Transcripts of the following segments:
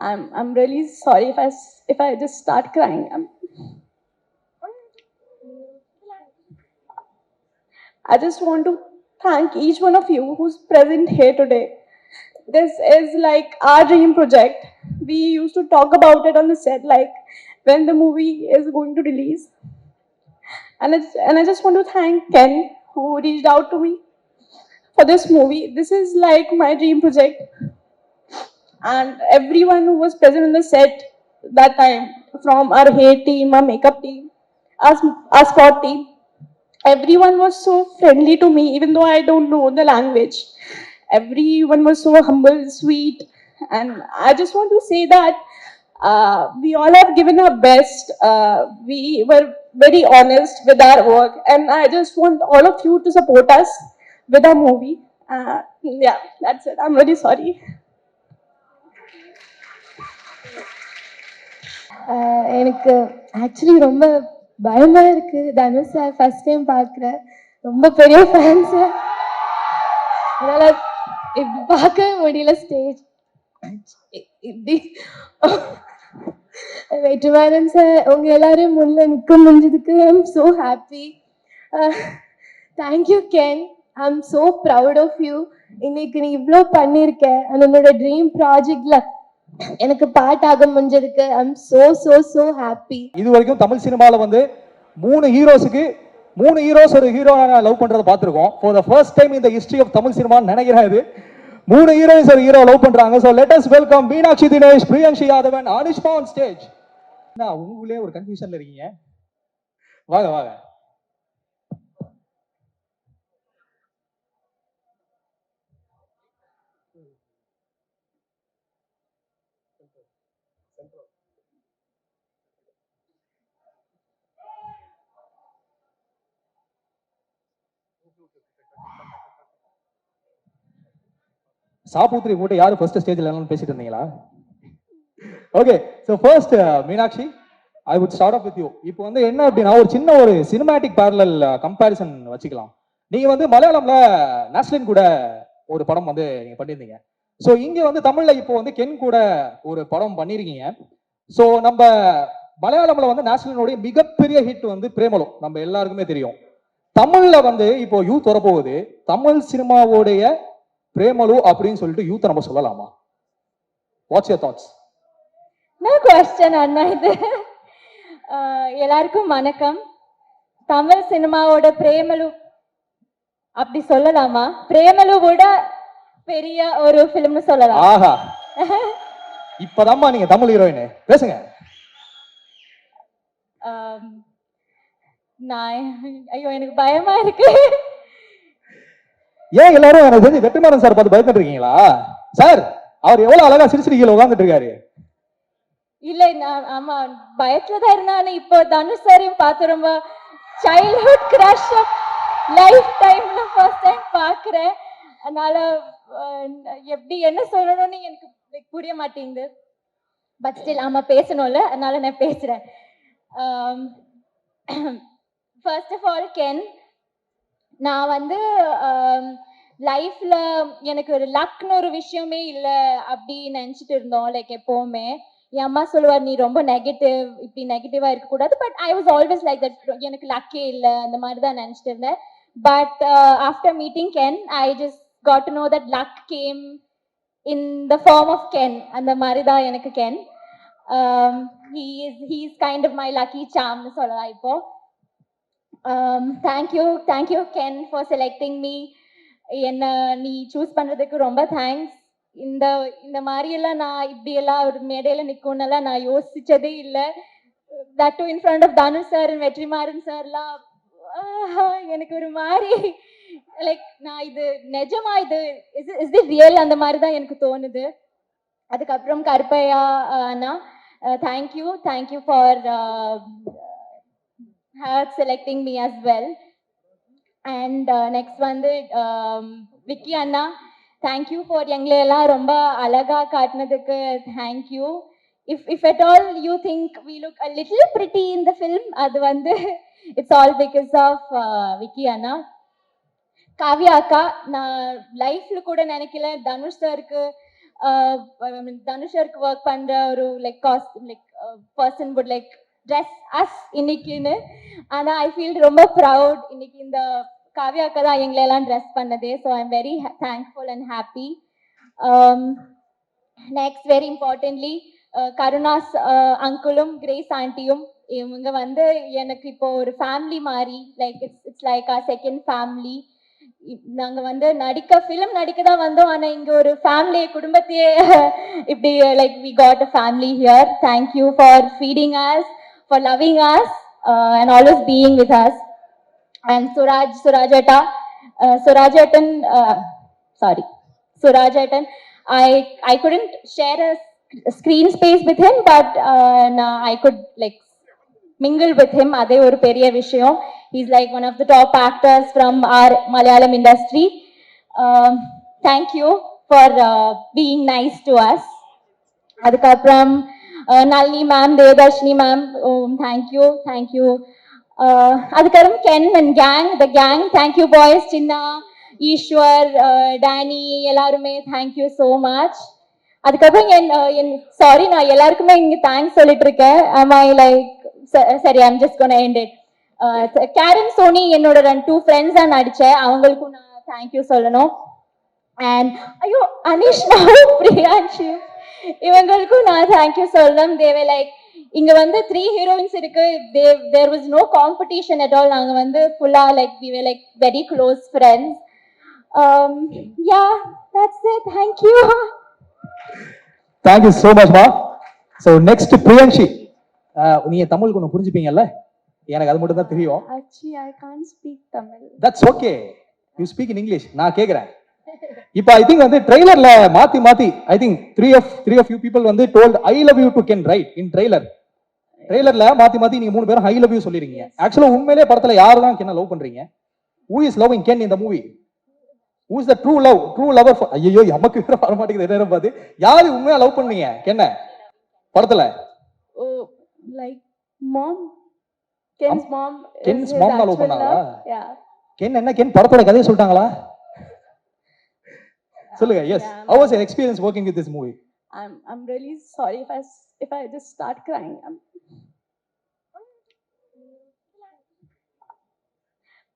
I'm really sorry if I just start crying. I just want to thank each one of you who's present here today. This is like our dream project. We used to talk about it on the set, like when the movie is going to release. And I just want to thank Ken who reached out to me for this movie. This is like my dream project, and everyone who was present in the set that time, from our hair team, our makeup team, our sport team, everyone was so friendly to me, even though I don't know the language. Everyone was so humble, sweet, and I just want to say that we all have given our best. We were very honest with our work, and I just want all of you to support us with our movie. Yeah, that's it. I'm really sorry. எனக்கு actually ரொம்ப பயமா இருக்கு. Dhanush sir first time பார்க்குறேன். ரொம்ப பெரிய fans. அதனால இப்படி பார்க்கவே முடியல ஸ்டேஜ். இப்படி வெற்றிமாறன் சார் உங்க எல்லாரும் முன்ன நிற்க முடிஞ்சதுக்கு I am so happy. Thank you Ken. I am so proud of you. இன்னைக்கு நீ இவ்வளோ பண்ணியிருக்க. என்னோட ட்ரீம் ப்ராஜெக்ட்ல எனக்கு பார்ட் ஆக முடிஞ்சதுக்கு I am so so so happy. இது வரைக்கும் தமிழ் சினிமால வந்து 3 ஹீரோஸ் ஒரு ஹீரோனை லவ் பண்றத பார்த்திருக்கோம். For the first time in the history of Tamil cinema நினைக்கிறேன் இது 3 ஹீரோயின்ஸ் ஒரு ஹீரோ லவ் பண்றாங்க. So let us welcome Meenakshi Dinesh, Priyanshi Yadavan, Anushma on stage. நான் உங்களுக்குள்ளே ஒரு கன்ஃபியூஷன்ல இருக்கீங்க. வாங்க வாங்க. சாபூத்ரி கூட யாரு ஃபர்ஸ்ட் ஸ்டேஜ்ல எல்லாம் பேசிட்டு இருந்தீங்களா? Okay, so first Meenakshi, I would start off with you. இப்போ வந்து என்ன அப்படின்னா ஒரு சின்ன ஒரு சினிமேட்டிக் பேரலல் கம்பேரிசன் வச்சுக்கலாம். நீங்க வந்து மலையாளம்ல நாஸ்லின் கூட ஒரு படம் வந்து நீங்க பண்ணியிருந்தீங்க. ஸோ இங்க வந்து தமிழ்ல இப்போ வந்து கென் கூட ஒரு படம் பண்ணியிருக்கீங்க. ஸோ நம்ம மலையாளம்ல வந்து நாஸ்லினுடைய மிகப்பெரிய ஹிட் வந்து பிரேமலு, நம்ம எல்லாருக்குமே தெரியும். தமிழ்ல வந்து இப்போ யூத் வரப்போகுது. தமிழ் சினிமாவுடைய பிரேமலு அப்படின்னு சொல்லிட்டு யூத் நம்ம சொல்லலாமா? What's your thoughts? No question அண்ணா. இது எல்லாருக்கும் வணக்கம். தமிழ் சினிமாவோட பிரேமலு அப்படி சொல்லலாமா? பிரேமலுவோட பெரிய ஒரு ஃபிலிம்னு சொல்லலாம். ஆஹா, இப்பதாம்மா நீங்க தமிழ் ஹீரோயின் பேசுங்க. நான் ஐயோ எனக்கு பயமா இருக்கு. ஏன் எல்லாரும் எனக்கு தெரிஞ்சு வெற்றிமாறன் சார் பார்த்து பயந்துட்டு இருக்கீங்களா? சார் அவர் எவ்வளவு அழகா சிரிச்சிட்டு கீழே உட்காந்துட்டு இருக்காரு. இல்ல நான் ஆமா பயத்துல தான் இருந்தானே. இப்போ தனுஷ் சாரையும் பார்த்து ரொம்ப சைல்ட்ஹுட் கிரஷ் லைஃப் டைம்ல ஃபர்ஸ்ட் டைம் பார்க்குறேன். அதனால எப்படி என்ன சொல்லணும்னு எனக்கு புரிய மாட்டேங்குது. பட் ஸ்டில் ஆமா பேசணும்ல, அதனால நான் பேசுறேன். ஃபர்ஸ்ட் ஆஃப் ஆல் கென், நான் வந்து லைஃப்ல எனக்கு ஒரு லக்னு ஒரு விஷயமே இல்லை அப்படி நினச்சிட்டு இருந்தோம். லைக் எப்போவுமே என் அம்மா சொல்லுவார் நீ ரொம்ப நெகட்டிவ், இப்படி நெகட்டிவாக இருக்கக்கூடாது. But I was always like that, எனக்கு லக்கே இல்லை அந்த மாதிரி தான் நினச்சிட்டு இருந்தேன். But after meeting Ken I just got to know that luck came in the form of Ken. அந்த மாதிரி தான் எனக்கு Ken. he is kind of my lucky charm னு சொல்லலாம் இப்போ. thank you Ken for selecting me. என்ன நீ choose பண்றதுக்கு ரொம்ப தேங்க்ஸ். இந்த மாதிரி எல்லாம் நான் இப்படி எல்லாம் ஒரு மேடையில நிற்கும்னெல்லாம் நான் யோசிச்சதே இல்லை. That too in front of Dhanush sir and Vetrimaaran சார்லாம் எனக்கு ஒரு மாதிரி லைக் நான் இது நிஜமா இது இஸ் தி ரியல் அந்த மாதிரி தான் எனக்கு தோணுது. அதுக்கப்புறம் கருப்பையா அண்ணா, thank you for her selecting me as well. And next வந்து விக்கி அண்ணா, thank you for எங்களை எல்லாம் ரொம்ப அழகா காட்டினதுக்கு thank you. If at all you think we look a little pretty in the film, அது வந்து it's all because of Vicky அண்ணா. காவ்யா அக்கா, நான் லைஃப்ல கூட நினைக்கல தனுஷ் சாருக்கு I mean, தனுஷருக்கு ஒர்க் பண்ற ஒரு like person would like dress us இன்னைக்குன்னு. ஆனா ஐ ஃபீல் ரொம்ப ப்ரவுட் இன்னைக்கு இந்த காவ்யா அக்கா தான் எங்களை எல்லாம் ட்ரெஸ் பண்ணதே. So I am very thankful and happy. Next very importantly Karunas அங்கிளும் கிரேஸ் ஆண்டியும் இவங்க வந்து எனக்கு இப்போ ஒரு ஃபேமிலி மாதிரி, like it's like our second family. நாங்க வந்து ஃபிலிம் நடிக்க தான் வந்தோம், ஆனா இங்க ஒரு ஃபேமிலி குடும்பத்தையே இப்படி like we got a family here. Thank you for feeding us, for loving us and always being with us. And Surajatan, I couldn't share a screen space with him, but I could like mingle with him. Adhe oru periya vishayam. He's like one of the top actors from our Malayalam industry. Thank you for being nice to us. Adukapram Nalini ma'am, Devadarshini ma'am, thank you. அதுக்கப்புறம் Ken and gang, the gang, thank you boys, Chinna, Ishwar, Danny, எல்லாருமே thank you so much. அதுக்கப்புறம் sorry நான் எல்லாருக்குமே இங்க thanks சொல்லிட்டு இருக்கேன். am I like சரி I'm just gonna end it. Karen Sony என்னோட 2 friends தான் நடிச்சேன், அவங்களுக்கும் நான் thank you சொல்லணும். and ஐயோ அனிஷ்னா பிரியான்ஷி இவங்களுக்கும் நான் thank you சொல்லணும். they were like இங்க வந்து 3 heroines இருக்கு, there was no competition at all. நாங்க வந்து ஃபுல்லா like we were like very close friends. Yeah, that's it. Thank you. Thank you so much ma. So next பிரியான்ஷி, நீங்க தமிழ் கொஞ்சம் புரிஞ்சுப்பீங்கல்ல? எனக்கு அது மட்டும் தான் தெரியும். Actually I can't speak Tamil. That's okay, you speak in English. நான் கேக்குறேன். இப்போ I think வந்து ட்ரெய்லர்ல மாத்தி I think three of you people வந்து told I love you to Ken, right? in ட்ரெய்லர்ல மாத்தி நீங்க 3 பேரும் I love you சொல்லிருக்கீங்க. ஆக்சுவலா உண்மையிலேயே படத்துல யாரு தான் Ken லவ் பண்றீங்க? Who is loving Ken in the movie? Who is the true lover for... ஐயோ நமக்கு வேற வர மாட்டேங்குது என்ன பாத்து. யாரு உண்மையா லவ் பண்ணீங்க Ken படத்துல? Oh, like mom. Ken's mom. Ken's mom love பண்ணாங்களா? Yeah. Ken என்ன Ken படத்தோட கதையை சொல்லிட்டாங்களா? சொல்லுங்க. Yes. How was your experience working with this movie? I'm really sorry if I just start crying.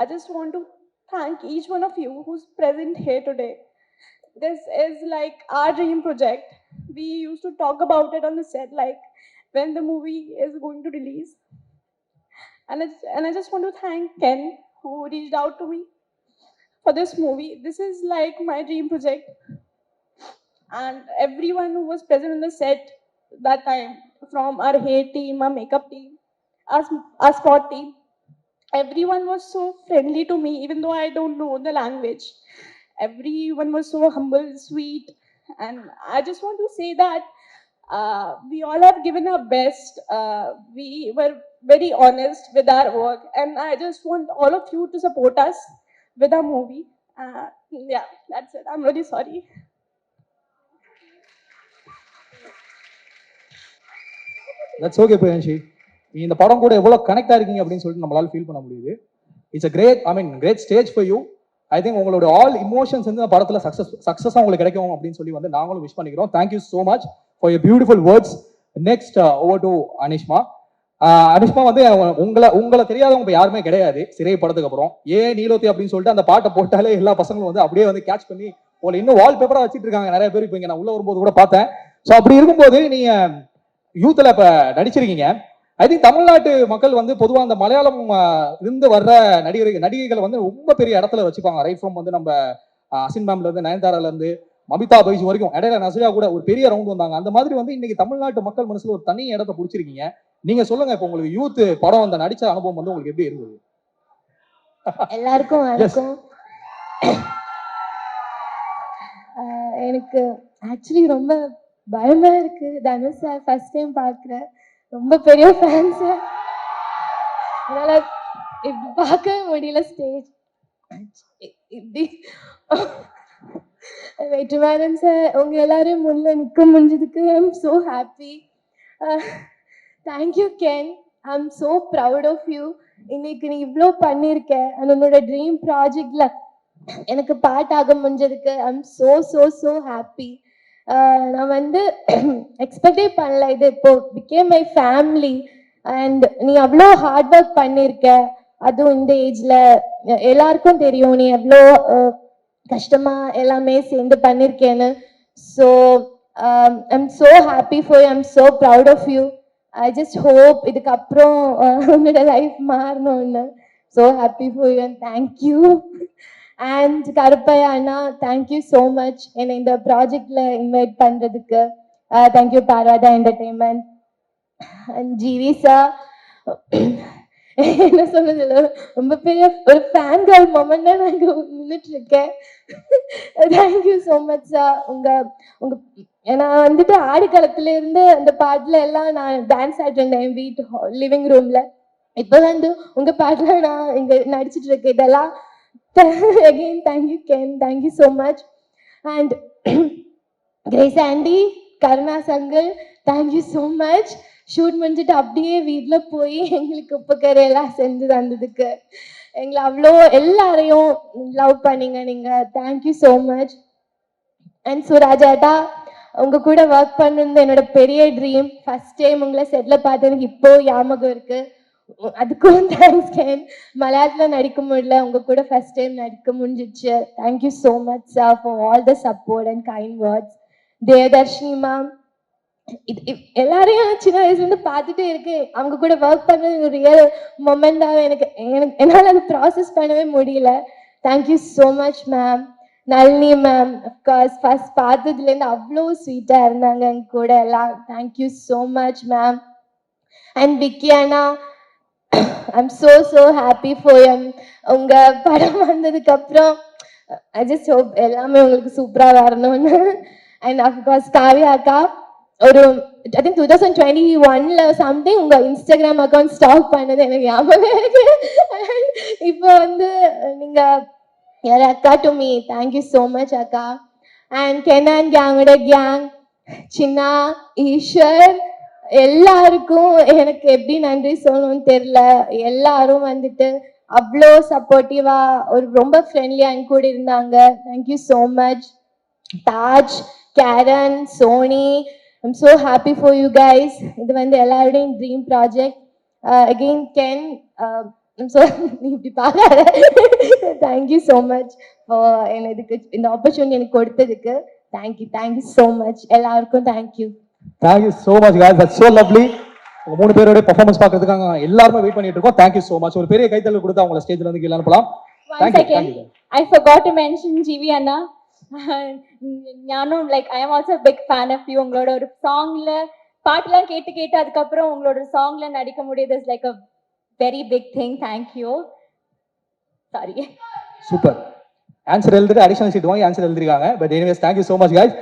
I just want to thank each one of you who's present here today. This is like our dream project. We used to talk about it on the set, like when the movie is going to release. And I just want to thank Ken who reached out to me for this movie. This is like my dream project. And everyone who was present on the set that time, from our hair team, our makeup team, our spot team, everyone was so friendly to me, even though I don't know the language. Everyone was so humble, sweet, and I just want to say that we all have given our best. We were very honest with our work, and I just want all of you to support us with our movie. Yeah, that's it. I'm really sorry. That's okay பிரியான்ஷி. இந்த படம் கூட எவ்வளவு connect ஆயிருக்கீங்க அப்படின்னு சொல்லிட்டு நம்மளால feel பண்ண முடியுது. It's a great stage for you. I think உங்களோட ஆல் இமோஷன்ஸ் வந்து படத்துல சக்சஸா உங்களுக்கு கிடைக்கும் அப்படின்னு சொல்லி வந்து நாங்களும் விஷ் பண்ணிக்கிறோம். Thank you so much for your beautiful words. Next over to Anishma. Anishma வந்து உங்களை தெரியாதவங்க யாருமே கிடையாது சிறை படத்துக்கு அப்புறம். நீலோத்தி அப்படின்னு சொல்லிட்டு அந்த பாட்டை போட்டாலே எல்லா பசங்களும் வந்து அப்படியே வந்து கேட்ச் பண்ணி உங்களை இன்னும் வால் பேப்பரா வச்சிட்டு இருக்காங்க நிறைய பேர். இப்போ இங்க நான் உள்ள வரும்போது கூட பார்த்தேன். ஸோ அப்படி இருக்கும்போது நீங்க யூத்ல இப்ப நடிச்சிருக்கீங்க. ஐ திங்க் தமிழ்நாட்டு மக்கள் வந்து பொதுவா அந்த மலையாளம் இருந்து வர்ற நடிகைகளை வந்து ரொம்ப பெரிய இடத்துல வச்சுப்பாங்க. ரைட் ஃப்ரம் வந்து நம்ம அசின் மேம்ல இருந்து நயன்தாரால இருந்து மமிதா பைஜ் வரைக்கும், இடையில நசியா கூட ஒரு பெரிய ரவுண்ட் வந்தாங்க. அந்த மாதிரி வந்து இன்னைக்கு தமிழ்நாட்டு மக்கள் மனசுல ஒரு தனி இடத்தை பிடிச்சிருக்கீங்க. நீங்க சொல்லுங்க, இப்போ உங்களுக்கு யூத் படம் அந்த நடிச்ச அனுபவம் வந்து உங்களுக்கு எப்படி இருந்தது? எல்லாருக்கும் வணக்கம். எனக்கு ஆக்சுவலி ரொம்ப பயமா இருக்கு. தனுஷ் சார் ஃபர்ஸ்ட் டைம் பார்க்குறேன். ரொம்ப பெரிய ஃபேன்ஸ், அதனால இப்படி பார்க்கவே முடியல. ஸ்டேஜ் இப்படி வெற்றிமாறன் சார் உங்க எல்லாரும் முன்ன நிற்க முடிஞ்சதுக்கு I am so happy. Thank you Ken, I am so proud of you. இன்னைக்கு நீ இவ்வளோ பண்ணியிருக்கேன். உன்னோட ட்ரீம் ப்ராஜெக்ட்ல எனக்கு பார்ட் ஆக முடிஞ்சதுக்கு I am so so so happy. நான் வந்து எக்ஸ்பெக்டே பண்ணல, இது இப்போ பிகேம் மை ஃபேமிலி. அண்ட் நீ அவ்வளோ ஹார்ட் ஒர்க் பண்ணியிருக்க, அதுவும் இந்த ஏஜ்ல எல்லாருக்கும் தெரியும் நீ எவ்வளோ கஷ்டமா எல்லாமே சேர்ந்து பண்ணியிருக்கேன்னு. So I'm so happy for you, I'm so proud of you. I just hope இதுக்கப்புறம் உன்னோட லைஃப் மாறணும்னு. So happy for you and thank you. And Karuppaiah அண்ணா, தேங்க்யூ ஸோ மச் என்னை இந்த ப்ராஜெக்ட்ல இன்வைட் பண்ணுறதுக்கு. Thank you Parvatha entertainment. And GV sir, என்ன சொல்றது, ரொம்ப பெரிய ஒரு ஃபேன் கேர்ள் மொமெண்ட் தான் நான் இங்கே நின்றுட்டு இருக்கேன். Thank you so much sir. உங்க நான் வந்துட்டு ஆடிக்காலத்துல இருந்து அந்த பாட்டுல எல்லாம் நான் டான்ஸ் ஆடிட்டு இருந்தேன் என் வீட்டு லிவிங் ரூம்ல. இப்போ வந்து உங்க பாட்டுல நான் இங்க நடிச்சிட்டு இருக்கேன். இதெல்லாம் again thank you Ken, thank you so much. And Grace aunty, Karunas uncle, thank you so much. Shoot முடிஞ்சிட்டு அப்படியே வீட்டில் போய் எங்களுக்கு உப்புக்கறி எல்லாம் செஞ்சு தந்ததுக்கு, எங்களை அவ்வளோ எல்லாரையும் லவ் பண்ணீங்க நீங்க, தேங்க்யூ ஸோ மச். அண்ட் சுராஜாட்டா, உங்க கூட ஒர்க் பண்ணது என்னோட பெரிய ட்ரீம். ஃபர்ஸ்ட் டைம் உங்களை செட்டில் பார்த்து எனக்கு இப்போ ஞாபகம் இருக்கு. அதுக்கும் தேங்க்ஸ் கேன். மலையாளத்தில் நடிக்க முடியல, உங்க கூட ஃபர்ஸ்ட் டைம் நடிக்க முடிஞ்சிச்சு. Thank you so much sir for all the support and kind words. Devadarshini ma'am, எல்லாரையும் சின்ன வயசுல இருந்து பார்த்துட்டே இருக்கேன். அவங்க கூட ஒர்க் பண்ணது ஒரு ரியல் மொமெண்டாக எனக்கு என்னால் அதை ப்ராசஸ் பண்ணவே முடியல. Thank you so much ma'am. Nalini ma'am, of course first பார்த்ததுலேருந்து அவ்வளோ ஸ்வீட்டாக இருந்தாங்க எங்க கூட எல்லாம். Thank you so much ma'am. And Vicky அண்ணா, I'm so happy for them. உங்கள் படம் வந்ததுக்கப்புறம் ஐ ஜஸ்ட் ஹோப் எல்லாமே உங்களுக்கு சூப்பராக வரணும்னு. அண்ட் அஃப்கோர்ஸ் காவியா அக்கா, ஒரு ஐ திங்க் 2021ல சம்திங் உங்க இன்ஸ்டாகிராம் அக்கௌண்ட் ஸ்டாக் பண்ணது எனக்கு ஞாபகம் இருக்கு. இப்போ வந்து நீங்க யார் அக்கா to me, thank you so much அக்கா. அண்ட் கெனான் கேங்கோட கேங், சின்னா, ஈஸ்வர், எல்லாருக்கும் எனக்கு எப்படி நன்றி சொல்லணும்னு தெரியல. எல்லாரும் வந்துட்டு அவ்வளோ சப்போர்ட்டிவா ஒரு ரொம்ப ஃப்ரெண்ட்லியா என் கூட இருந்தாங்க. Thank you so much. Taj, Karen, Sony, I'm so happy for you guys. இது வந்து எல்லாருடையும் dream project. Again Ken, I'm so நீ இப்படி பார்க்காத. தேங்க்யூ ஸோ மச் என்னை இதுக்கு இந்த ஆப்பர்ச்சுனிட்டி எனக்கு கொடுத்ததுக்கு. தேங்க்யூ ஸோ மச் எல்லாருக்கும். Thank you so much guys, that's so lovely. உங்க 3 பேரோட பெர்ஃபார்மன்ஸ் பார்க்கிறதுக்காக எல்லாரும் வெயிட் பண்ணிட்டு இருக்கோம். Thank you so much. ஒரு பெரிய கைத்தட்டல் கொடுத்து அவங்கள ஸ்டேஜ்ல இருந்து கீழ அனுப்பலாம். One second, I forgot to mention GV அண்ணா. ஞானும் like I am also big fan of you. உங்களோட ஒரு சாங்ல பாட்டுலாம் கேட்டு அதுக்கப்புறம் உங்களோட சாங்ல நடிக்க முடியுது is like a very big thing. Thank you. Sorry. Super. Answer எழுதிட்டு அடிஷனல் சீட் வாங்கி ஆன்சர் எழுதிருக்காங்க. But anyways thank you so much guys.